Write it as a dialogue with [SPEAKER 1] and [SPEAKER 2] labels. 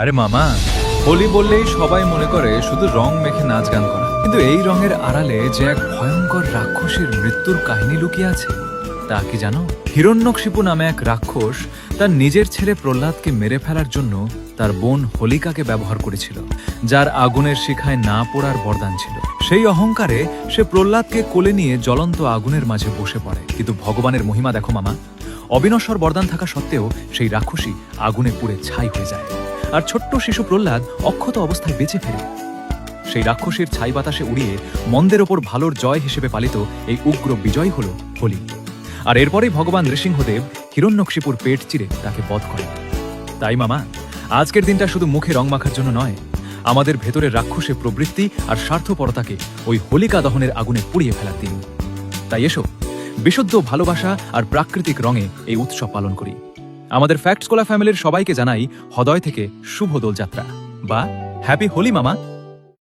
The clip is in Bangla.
[SPEAKER 1] আরে মামা, হোলি বললেই সবাই মনে করে শুধু রং মেখে নাচ গান করা, কিন্তু এই রঙের আড়ালে যে এক ভয়ঙ্কর রাক্ষসের মৃত্যুর কাহিনী লুকিয়ে আছে তা কি জানো? হিরণ্যকশিপু নামে এক রাক্ষস তার নিজের ছেলে প্রহ্লাদকে মেরে ফেলার জন্য তার বোন হোলিকাকে ব্যবহার করেছিল, যার আগুনের শিখায় না পড়ার বরদান ছিল। সেই অহংকারে সে প্রহ্লাদকে কোলে নিয়ে জ্বলন্ত আগুনের মাঝে বসে পড়ে। কিন্তু ভগবানের মহিমা দেখো মামা, অবিনশ্বর বরদান থাকা সত্ত্বেও সেই রাক্ষসী আগুনে পুড়ে ছাই হয়ে যায়, আর ছোট্ট শিশু প্রহ্লাদ অক্ষত অবস্থায় বেঁচে ফেরে। সেই রাক্ষসীর ছাই বাতাসে উড়িয়ে মন্দের ওপর ভালোর জয় হিসেবে পালিত এই উগ্র বিজয় হল হোলি। আর এরপরেই ভগবান নৃসিংহদেব হিরণ্যকশিপুর পেট চিরে তাকে বধ করেন। তাই মামা, আজকের দিনটা শুধু মুখে রং মাখার জন্য নয়, আমাদের ভেতরের রাক্ষসের প্রবৃত্তি আর স্বার্থপরতাকে ওই হোলিকা দহনের আগুনে পুড়িয়ে ফেলার দিন। তাই এসো, বিশুদ্ধ ভালোবাসা আর প্রাকৃতিক রঙে এই উৎসব পালন করি। আমাদের ফ্যাক্টস কোলা ফ্যামিলির সবাইকে জানাই হৃদয় থেকে শুভ দোলযাত্রা বা হ্যাপি হোলি মামা।